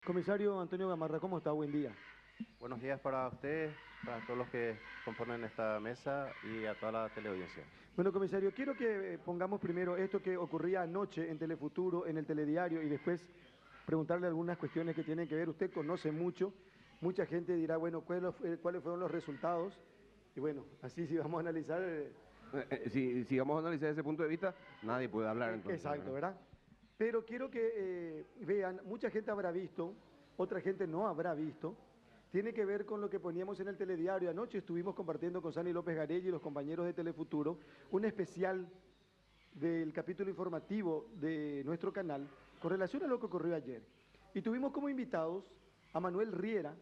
Comisario Antonio Gamarra, ¿cómo está? Buen día. Buenos días para usted, para todos los que componen esta mesa y a toda la teleaudiencia. Bueno, comisario, quiero que pongamos primero esto que ocurría anoche en Telefuturo, en el Telediario, y después preguntarle algunas cuestiones que tienen que ver. Usted conoce mucho, mucha gente dirá, bueno, ¿cuáles fueron los resultados? Y bueno, así si vamos a analizar... Si vamos a analizar desde ese punto de vista, nadie puede hablar entonces. Exacto, ¿verdad? Pero quiero que vean, mucha gente habrá visto, otra gente no habrá visto. Tiene que ver con lo que poníamos en el Telediario. Anoche estuvimos compartiendo con Sani López Garelli y los compañeros de Telefuturo un especial del capítulo informativo de nuestro canal con relación a lo que ocurrió ayer. Y tuvimos como invitados a Manuel Riera,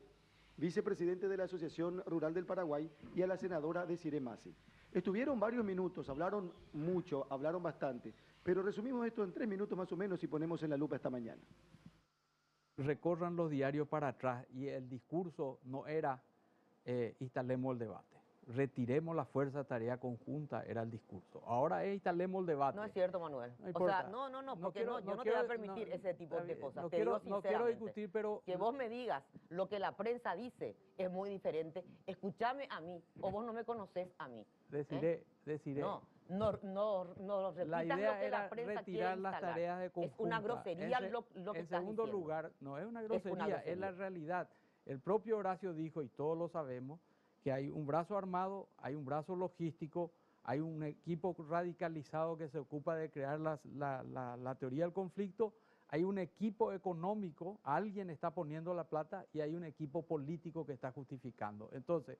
vicepresidente de la Asociación Rural del Paraguay, y a la senadora Desirée Masi. Estuvieron varios minutos, hablaron mucho, hablaron bastante, pero resumimos esto en 3 minutos más o menos y ponemos en la lupa esta mañana. Recorran los diarios para atrás y el discurso no era instalemos el debate, retiremos la fuerza de tarea conjunta, era el discurso. Ahora es instalemos el debate. No es cierto, Manuel. No O importa. sea, no, porque quiero- yo no te quiero- voy a permitir no, ese tipo está de bien. cosas. No Te quiero- digo no quiero sinceramente. discutir, pero- Que vos me digas lo que la prensa dice es muy diferente. Escúchame a mí, o vos no me conoces a mí. Deciré. No repitas La lo idea que la era prensa retirar quiere las instalar. tareas de conjunta. Es una grosería lo que En estás segundo diciendo. lugar, no es una Es grosería, una grosería. es la realidad. El propio Horacio dijo, y todos lo sabemos, que hay un brazo armado, hay un brazo logístico, hay un equipo radicalizado que se ocupa de crear la teoría del conflicto, hay un equipo económico, alguien está poniendo la plata y hay un equipo político que está justificando. Entonces,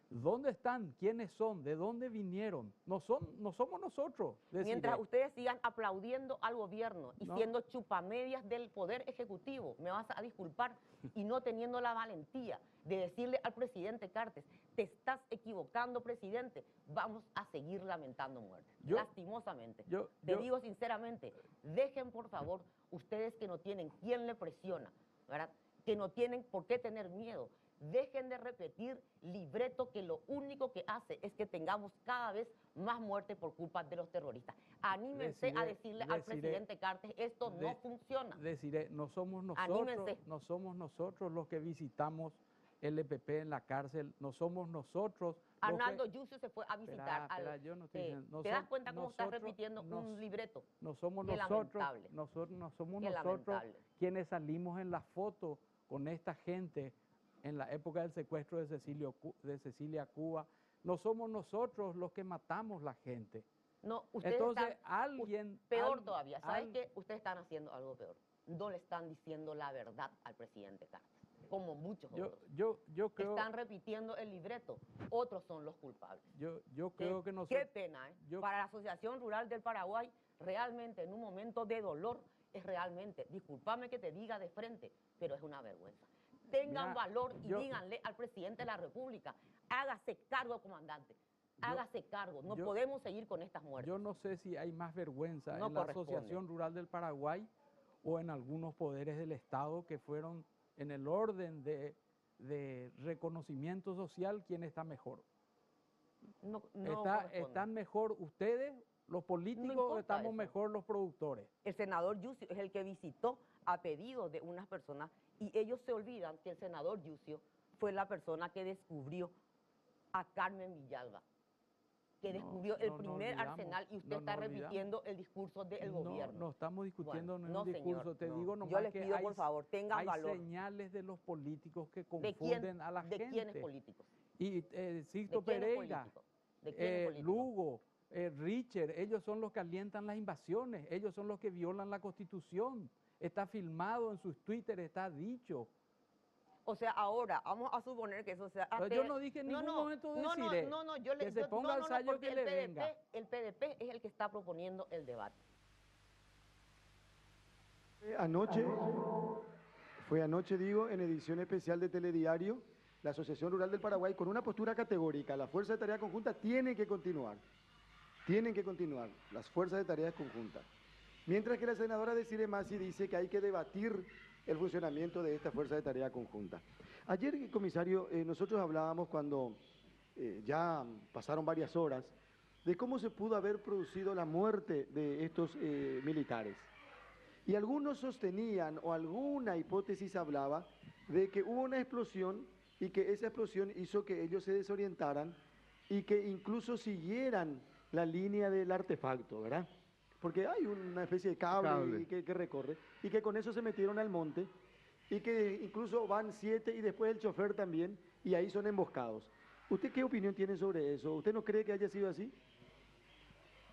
¿dónde están? ¿Quiénes son? ¿De dónde vinieron? No somos nosotros. Mientras ustedes sigan aplaudiendo al gobierno y No. siendo chupamedias del Poder Ejecutivo, me vas a disculpar, y no teniendo la valentía de decirle al presidente Cartes, te estás equivocando, presidente, vamos a seguir lamentando muertes. Lastimosamente. Te digo sinceramente, dejen por favor, ustedes que no tienen quién le presiona, ¿verdad? Que no tienen por qué tener miedo. Dejen de repetir libreto que lo único que hace es que tengamos cada vez más muerte por culpa de los terroristas. Anímense a decirle al presidente Cartes, esto no funciona. Deciré, no somos Anímense. nosotros los que visitamos el EPP en la cárcel, no somos nosotros. Arnaldo Yucio se fue a visitar yo no estoy diciendo, ¿te das cuenta cómo estás repitiendo un libreto? No somos Qué nosotros, lamentable. no somos Qué nosotros lamentable. quienes salimos en la foto con esta gente en la época del secuestro de Cecilia Cuba. No somos nosotros los que matamos la gente. No, ustedes Entonces, están, peor todavía, ¿sabes qué? Ustedes están haciendo algo peor. No le están diciendo la verdad al presidente Cartes, como muchos otros. Yo creo, Están repitiendo el libreto, otros son los culpables. yo creo que nosotros... Qué pena, ¿eh? Para la Asociación Rural del Paraguay, realmente en un momento de dolor, es realmente, discúlpame que te diga de frente, pero es una vergüenza. Tengan Mira, valor y díganle al presidente de la República, hágase cargo, comandante, hágase cargo, no podemos seguir con estas muertes. Yo no sé si hay más vergüenza No en la corresponde. Asociación Rural del Paraguay o en algunos poderes del Estado que fueron en el orden de reconocimiento social, ¿quién está mejor? ¿Están mejor ustedes, los políticos, o estamos mejor los productores? El senador Yucio es el que visitó a pedido de unas personas y ellos se olvidan que el senador Yucio fue la persona que descubrió a Carmen Villalba, que descubrió el primer arsenal, y usted está repitiendo el discurso del gobierno. No estamos discutiendo Bueno, en no, un discurso, señor, te no. digo nomás Yo les que pido, por favor, tengan hay valor. señales de los políticos que ¿De confunden a la ¿De gente. quiénes políticos? Y Sixto ¿De quiénes Pereira, políticos? ¿De quiénes políticos? Lugo, Richard, ellos son los que alientan las invasiones, ellos son los que violan la Constitución. Está filmado en sus Twitter, está dicho. O sea, ahora, vamos a suponer que eso sea... Yo no dije en ningún momento decir que se ponga el sayo que le venga. El PDP es el que está proponiendo el debate. Fue anoche, digo, en edición especial de Telediario, la Asociación Rural del Paraguay con una postura categórica. La Fuerza de Tarea Conjunta tiene que continuar. Tienen que continuar las fuerzas de tareas conjuntas. Mientras que la senadora Desirée Masi dice que hay que debatir el funcionamiento de esta fuerza de tarea conjunta. Ayer, comisario, nosotros hablábamos cuando ya pasaron varias horas de cómo se pudo haber producido la muerte de estos militares. Y algunos sostenían, o alguna hipótesis hablaba, de que hubo una explosión y que esa explosión hizo que ellos se desorientaran y que incluso siguieran la línea del artefacto, ¿verdad? Porque hay una especie de cable. Que recorre, y que con eso se metieron al monte, y que incluso van 7 y después el chofer también, y ahí son emboscados. ¿Usted qué opinión tiene sobre eso? ¿Usted no cree que haya sido así?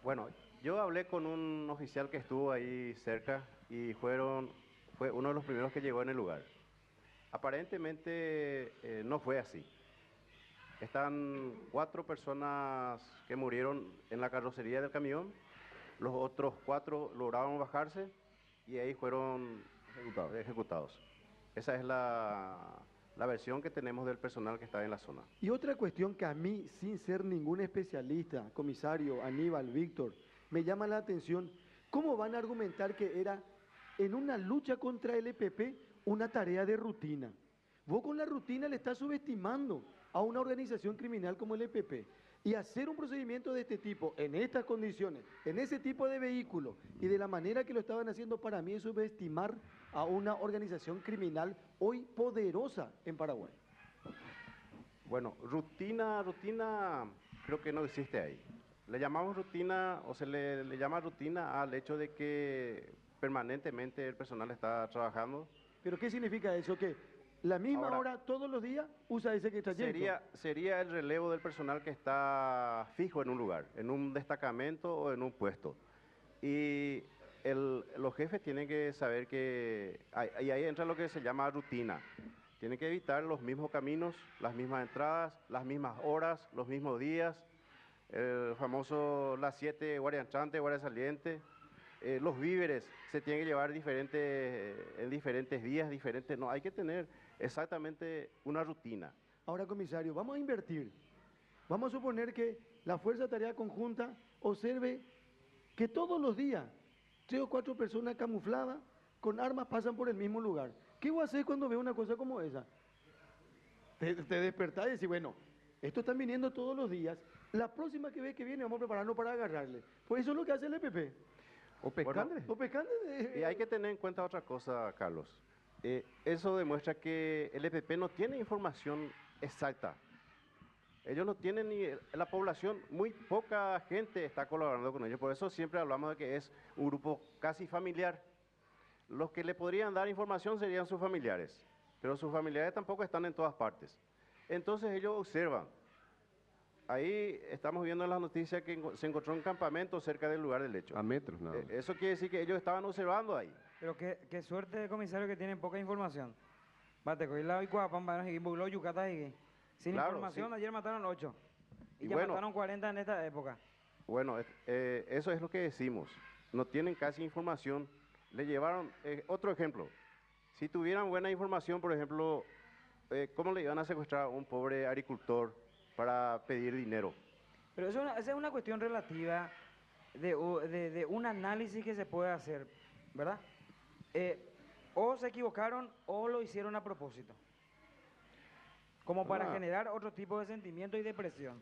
Bueno, yo hablé con un oficial que estuvo ahí cerca y fue uno de los primeros que llegó en el lugar. Aparentemente no fue así. Están 4 personas que murieron en la carrocería del camión, los otros 4 lograron bajarse y ahí fueron ejecutados. Esa es la versión que tenemos del personal que está en la zona. Y otra cuestión que a mí, sin ser ningún especialista, comisario, Aníbal, Víctor, me llama la atención, ¿cómo van a argumentar que era en una lucha contra el EPP una tarea de rutina? Vos con la rutina le estás subestimando a una organización criminal como el EPP. Y hacer un procedimiento de este tipo, en estas condiciones, en ese tipo de vehículo, y de la manera que lo estaban haciendo, para mí es subestimar a una organización criminal hoy poderosa en Paraguay. Bueno, rutina creo que no existe ahí. Le llamamos rutina, o se le llama rutina al hecho de que permanentemente el personal está trabajando. ¿Pero qué significa eso? ¿Que la misma hora todos los días usa ese trayecto? Sería el relevo del personal que está fijo en un lugar, en un destacamento o en un puesto. Y los jefes tienen que saber que ahí entra lo que se llama rutina. Tienen que evitar los mismos caminos, las mismas entradas, las mismas horas, los mismos días. El famoso las 7, guardia entrante, guardia saliente. Los víveres se tienen que llevar en diferentes días, diferentes. No, hay que tener exactamente una rutina. Ahora, comisario, vamos a invertir. Vamos a suponer que la Fuerza de Tarea Conjunta observe que todos los días 3 o 4 personas camufladas con armas pasan por el mismo lugar. ¿Qué voy a hacer cuando veo una cosa como esa? Te despertás y decís, bueno, estos están viniendo todos los días. La próxima que ve que viene vamos a prepararnos para agarrarle. Pues eso es lo que hace el EPP. O pescando. Y hay que tener en cuenta otra cosa, Carlos. Eso demuestra que el EPP no tiene información exacta. Ellos no tienen ni la población, muy poca gente está colaborando con ellos. Por eso siempre hablamos de que es un grupo casi familiar. Los que le podrían dar información serían sus familiares, pero sus familiares tampoco están en todas partes. Entonces ellos observan. Ahí estamos viendo en las noticias que se encontró un campamento cerca del lugar del hecho. A metros, nada. Eso quiere decir que ellos estaban observando ahí. Pero qué suerte, comisario, que tienen poca información. Bate, con la sin Claro, información, sí. Ayer mataron 8. Y ya bueno, mataron 40 en esta época. Bueno, eso es lo que decimos. No tienen casi información. Le llevaron, otro ejemplo. Si tuvieran buena información, por ejemplo, ¿cómo le iban a secuestrar a un pobre agricultor para pedir dinero? Pero esa es una cuestión relativa de un análisis que se puede hacer, ¿verdad? O se equivocaron o lo hicieron a propósito. Como para generar otro tipo de sentimiento y de presión.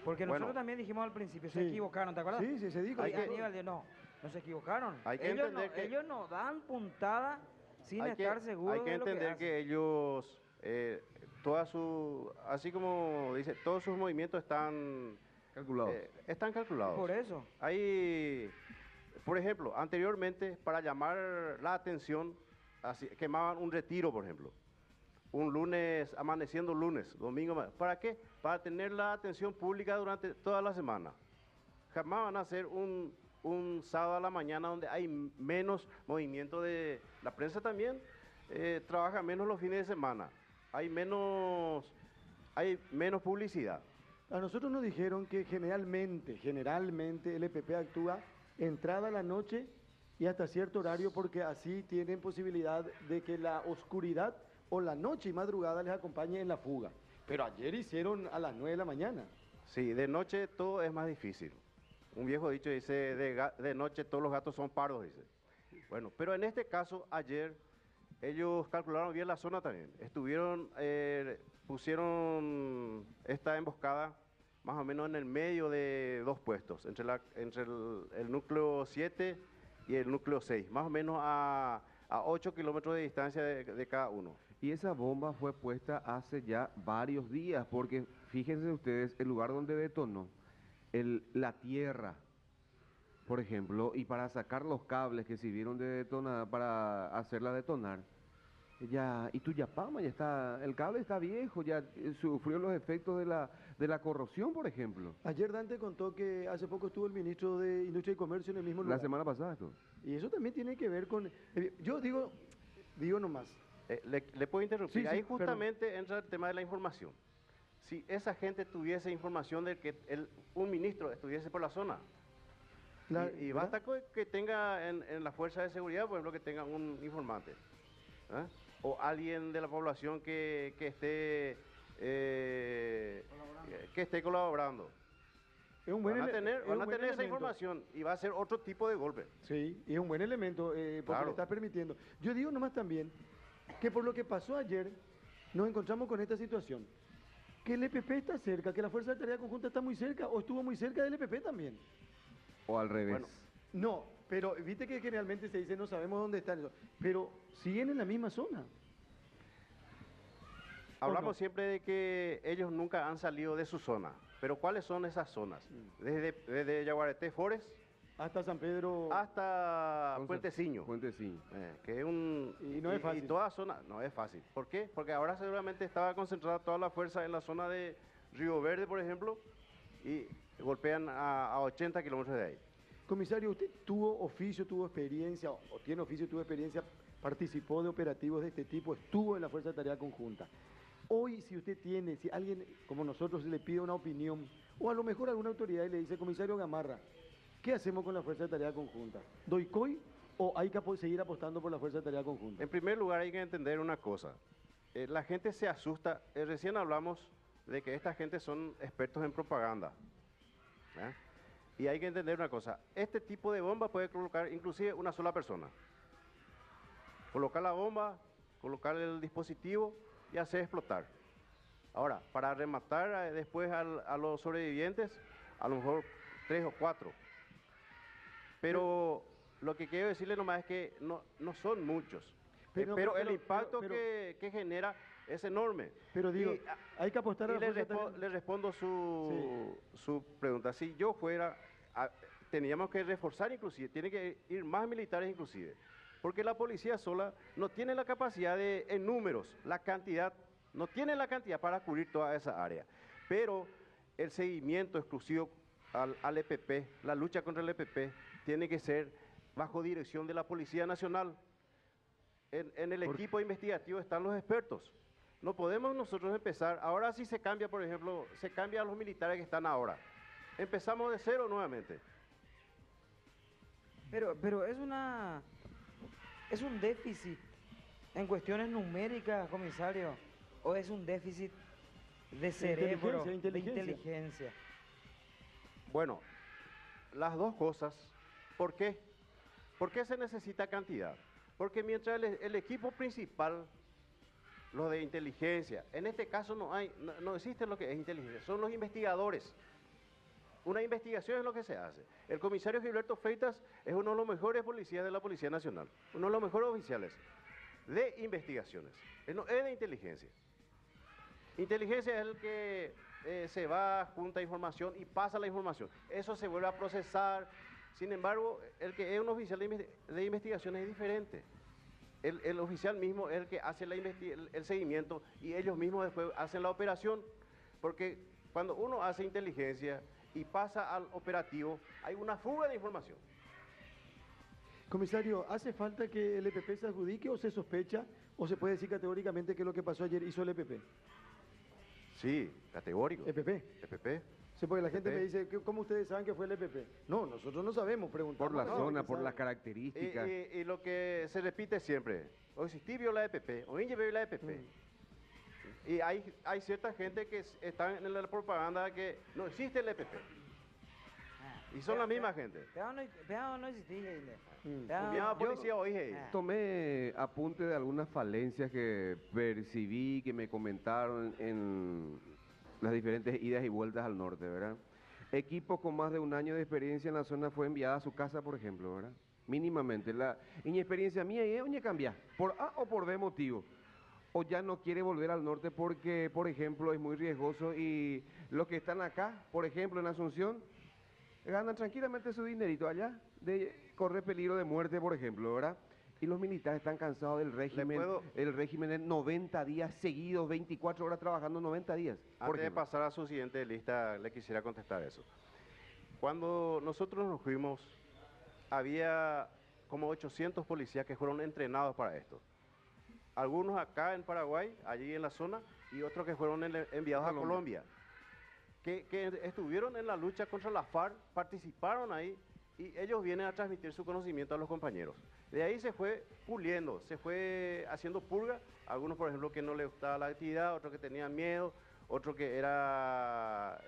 Porque nosotros también dijimos al principio, se equivocaron, ¿te acuerdas? Sí, se dijo. Aníbal dijo, no se equivocaron. Hay que entender que ellos no dan puntada sin estar seguros hay que de lo que entender hacen. que ellos, así como dice, todos sus movimientos están Calculado. están calculados. Por eso. Hay, por ejemplo, anteriormente, para llamar la atención, quemaban un retiro, por ejemplo. Un lunes, amaneciendo lunes, domingo. ¿Para qué? Para tener la atención pública durante toda la semana. Jamás van a hacer un sábado a la mañana donde hay menos movimiento de... La prensa también trabaja menos los fines de semana. Hay menos publicidad. A nosotros nos dijeron que generalmente el EPP actúa entrada a la noche y hasta cierto horario porque así tienen posibilidad de que la oscuridad o la noche y madrugada les acompañe en la fuga. Pero ayer hicieron a las 9 de la mañana. Sí, de noche todo es más difícil. Un viejo dicho dice, de noche todos los gatos son pardos, dice. Bueno, pero en este caso, ayer, ellos calcularon bien la zona también. Pusieron esta emboscada más o menos en el medio de 2 puestos, entre el núcleo 7 y el núcleo 6, más o menos a 8 kilómetros de distancia de cada uno. Y esa bomba fue puesta hace ya varios días, porque fíjense ustedes, el lugar donde detonó, la tierra, por ejemplo, y para sacar los cables que sirvieron de detonar, para hacerla detonar, ya, y Tuyapama ya está, el cable está viejo, ya sufrió los efectos de la corrosión, por ejemplo. Ayer Dante contó que hace poco estuvo el ministro de Industria y Comercio en el mismo lugar. La semana pasada esto. Y eso también tiene que ver con... yo digo nomás. Le puedo interrumpir. Sí, Ahí perdón. justamente entra el tema de la información. Si esa gente tuviese información de que un ministro estuviese por la zona, y basta que tenga en la fuerza de seguridad, por ejemplo, que tenga un informante, ¿eh? O alguien de la población que esté colaborando. Es un buen Van a ele- tener, es van un a buen tener esa elemento. información y va a ser otro tipo de golpe. Sí, y es un buen elemento porque Claro. le estás permitiendo. Yo digo nomás también que por lo que pasó ayer, nos encontramos con esta situación. Que el EPP está cerca, que la Fuerza de Tarea Conjunta está muy cerca, o estuvo muy cerca del EPP también. O al revés. Bueno, No, pero viste que generalmente se dice no sabemos dónde están eso, pero siguen en la misma zona. hablamos no? siempre de que ellos nunca han salido de su zona. Pero ¿cuáles son esas zonas? Desde Yaguareté Forest Hasta San Pedro. hasta Entonces, Puenteciño. Puenteciño. Que es un... Y no es fácil. Y toda zona... No es fácil. ¿Por qué? Porque ahora seguramente estaba concentrada toda la fuerza en la zona de Río Verde, por ejemplo, y golpean a 80 kilómetros de ahí. Comisario, ¿usted tuvo oficio, tuvo experiencia, o tiene oficio, tuvo experiencia, participó de operativos de este tipo, estuvo en la Fuerza de Tarea Conjunta? Hoy, si usted tiene, si alguien como nosotros le pide una opinión, o a lo mejor alguna autoridad y le dice, comisario Gamarra, ¿qué hacemos con la Fuerza de Tarea Conjunta? ¿Doy COI o hay que seguir apostando por la Fuerza de Tarea Conjunta? En primer lugar hay que entender una cosa. La gente se asusta. Recién hablamos de que esta gente son expertos en propaganda. ¿Eh? Y hay que entender una cosa. Este tipo de bomba puede colocar inclusive una sola persona. Colocar la bomba, colocar el dispositivo y hacer explotar. Ahora, para rematar después a los sobrevivientes, a lo mejor 3 o 4. Pero lo que quiero decirle nomás es que no son muchos. Pero el impacto que genera es enorme. Pero digo, Y, hay que apostar a la le, Fuerza de Tarea. le respondo su pregunta. Si yo fuera, teníamos que reforzar inclusive, tiene que ir más militares inclusive. Porque la policía sola no tiene la capacidad en números, la cantidad, no tiene la cantidad para cubrir toda esa área. Pero el seguimiento exclusivo al EPP, la lucha contra el EPP, tiene que ser bajo dirección de la Policía Nacional. En el equipo investigativo están los expertos. No podemos nosotros empezar, ahora sí se cambia, por ejemplo, se cambia a los militares que están ahora. Empezamos de cero nuevamente. Pero es un déficit en cuestiones numéricas, comisario, o es un déficit de cerebro, de inteligencia. Bueno, las dos cosas. ¿Por qué? ¿Por qué se necesita cantidad? Porque mientras el equipo principal, lo de inteligencia, en este caso no existe lo que es inteligencia, son los investigadores. Una investigación es lo que se hace. El comisario Gilberto Freitas es uno de los mejores policías de la Policía Nacional, uno de los mejores oficiales de investigaciones, él no es de inteligencia. Inteligencia es el que se va, junta información y pasa la información. Eso se vuelve a procesar. Sin embargo, el que es un oficial de investigación es diferente. El oficial mismo es el que hace el seguimiento y ellos mismos después hacen la operación. Porque cuando uno hace inteligencia y pasa al operativo, hay una fuga de información. Comisario, ¿hace falta que el EPP se adjudique o se sospecha o se puede decir categóricamente que lo que pasó ayer hizo el EPP? Sí, categórico. ¿EPP? EPP. Sí, porque la gente EPP. me dice, ¿cómo ustedes saben que fue el EPP? No, nosotros no sabemos, preguntamos. Por la a la zona, gente por que las sabe. características. Y lo que se repite siempre, o existí vio la EPP, o Inge vio la EPP. Y hay cierta gente que están en la propaganda que no existe el EPP. Y son la misma gente. Veamos, no existía. Enviaba policía o IGI. Tomé apunte de algunas falencias que percibí, que me comentaron en las diferentes idas y vueltas al norte, ¿verdad? Equipos con más de un año de experiencia en la zona fue enviada a su casa, por ejemplo, ¿verdad? mínimamente. En mi experiencia mía, es oye cambia, por A o por B motivo. O ya no quiere volver al norte porque, por ejemplo, es muy riesgoso y los que están acá, por ejemplo, en Asunción, ganan tranquilamente su dinerito allá, corre peligro de muerte, por ejemplo, ¿verdad? Y los militares están cansados del régimen, el régimen de 90 días seguidos, 24 horas trabajando 90 días. Antes de pasar a su siguiente lista, le quisiera contestar eso. Cuando nosotros nos fuimos, había como 800 policías que fueron entrenados para esto. Algunos acá en Paraguay, allí en la zona, y otros que fueron enviados a Colombia, que estuvieron en la lucha contra la FARC, participaron ahí, y ellos vienen a transmitir su conocimiento a los compañeros. De ahí se fue puliendo, se fue haciendo purga, algunos por ejemplo que no les gustaba la actividad, otros que tenían miedo, otros que era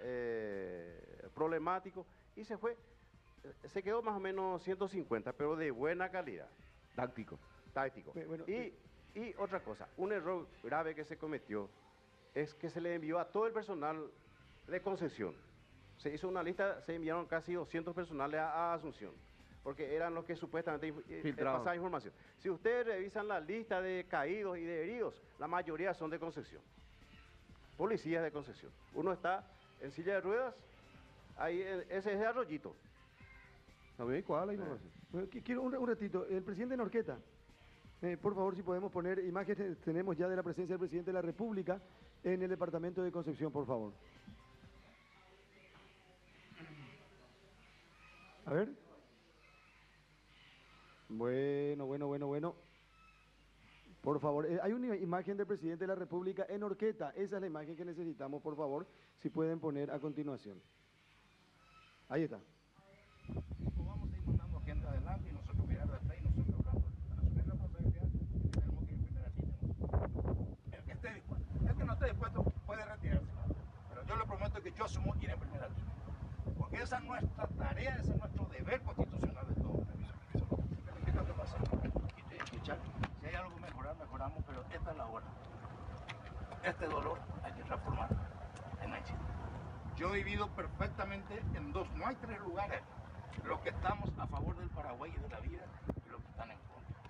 problemático, y se quedó más o menos 150, pero de buena calidad. Táctico. Bueno, Y otra cosa, un error grave que se cometió es que se le envió a todo el personal de concesión. Se hizo una lista, se enviaron casi 200 personales a Asunción, porque eran los que supuestamente pasaban información. Si ustedes revisan la lista de caídos y de heridos, la mayoría son de concesión, policías de concesión. Uno está en silla de ruedas, ahí ese es de Arroyito. ¿Sabéis cuál es la información? Bueno, quiero un ratito, el presidente Norqueta, por favor, si podemos poner imágenes, tenemos ya de la presencia del presidente de la República en el departamento de Concepción, por favor. A ver. Bueno. Por favor, hay una imagen del presidente de la República en Orqueta. Esa es la imagen que necesitamos, por favor, si pueden poner a continuación. Ahí está. Vamos a ir mandando gente adelante y nosotros mirar de atrás y nosotros hablando. Asumir la responsabilidad que tenemos que ir primero así. El que esté dispuesto. El que no esté dispuesto puede retirarse. Pero yo le prometo que yo asumo ir en primera línea. Porque esa es nuestra tarea, ese es nuestro deber constitucional de todo. ¿Qué tanto pasa? Y escuchar, si hay algo que mejorar, mejoramos, pero esta es la hora. Este dolor hay que transformarlo en éxito. Yo he vivido perfectamente en dos, no hay tres lugares. Los que estamos a favor del Paraguay y de la vida y los que están en contra.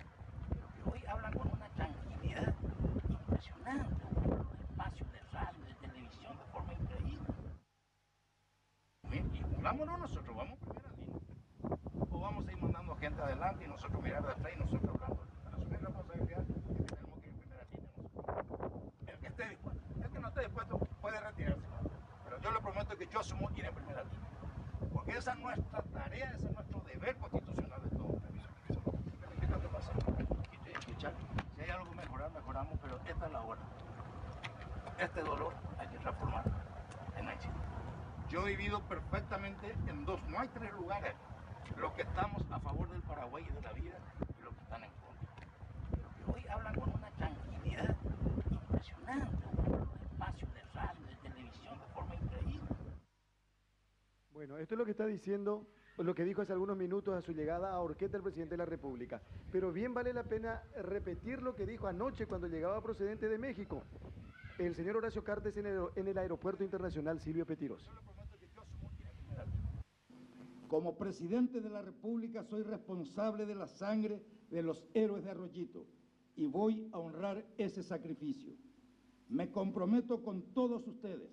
Pero que hoy hablan con una tranquilidad impresionante, los espacios de radio, de televisión de forma increíble. Y pongámonos nosotros, vamos primero en línea. O vamos a ir mandando gente adelante y nosotros mirar de atrás y nosotros hablando. Para asumir la responsabilidad de que tenemos que ir primero en línea nosotros. El que esté dispuesto. El que no esté dispuesto puede retirarse. Pero yo le prometo que yo asumo ir en primera línea. Porque esa es nuestra tarea, ese es nuestro deber constitucional de todo. ¿Qué tanto pasa? Y escuchar, si hay algo que mejorar, mejoramos, pero esta es la hora. Este dolor hay que transformarlo en éxito. Yo he vivido perfectamente en dos, no hay tres lugares. Los que estamos a favor del Paraguay y de la vida y los que están en contra. Pero que hoy hablan con una tranquilidad impresionante, los espacios de radio, de televisión de forma increíble. Bueno, esto es lo que está diciendo, lo que dijo hace algunos minutos a su llegada a Orqueta el presidente de la República. Pero bien vale la pena repetir lo que dijo anoche cuando llegaba procedente de México, el señor Horacio Cartes en el Aeropuerto Internacional Silvio Pettirossi. Como presidente de la República soy responsable de la sangre de los héroes de Arroyito y voy a honrar ese sacrificio. Me comprometo con todos ustedes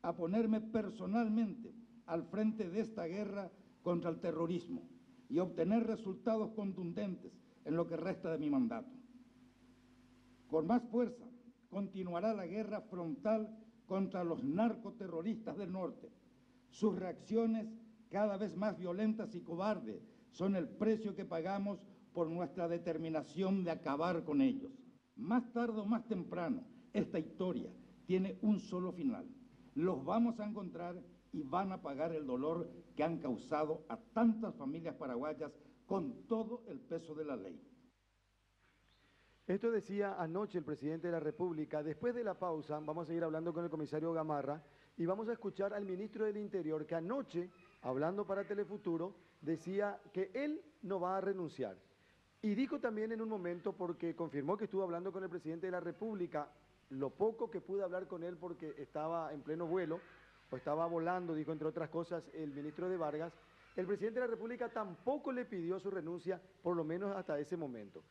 a ponerme personalmente al frente de esta guerra contra el terrorismo y obtener resultados contundentes en lo que resta de mi mandato. Con más fuerza continuará la guerra frontal contra los narcoterroristas del norte. Sus reacciones, cada vez más violentas y cobardes, son el precio que pagamos por nuestra determinación de acabar con ellos. Más tarde o más temprano, esta historia tiene un solo final. Los vamos a encontrar y van a pagar el dolor que han causado a tantas familias paraguayas con todo el peso de la ley. Esto decía anoche el presidente de la República. Después de la pausa vamos a seguir hablando con el comisario Gamarra y vamos a escuchar al ministro del Interior que anoche, hablando para Telefuturo, decía que él no va a renunciar. Y dijo también en un momento, porque confirmó que estuvo hablando con el presidente de la República, lo poco que pude hablar con él porque estaba en pleno vuelo, o estaba volando, dijo entre otras cosas el ministro de Vargas, El presidente de la República tampoco le pidió su renuncia, por lo menos hasta ese momento.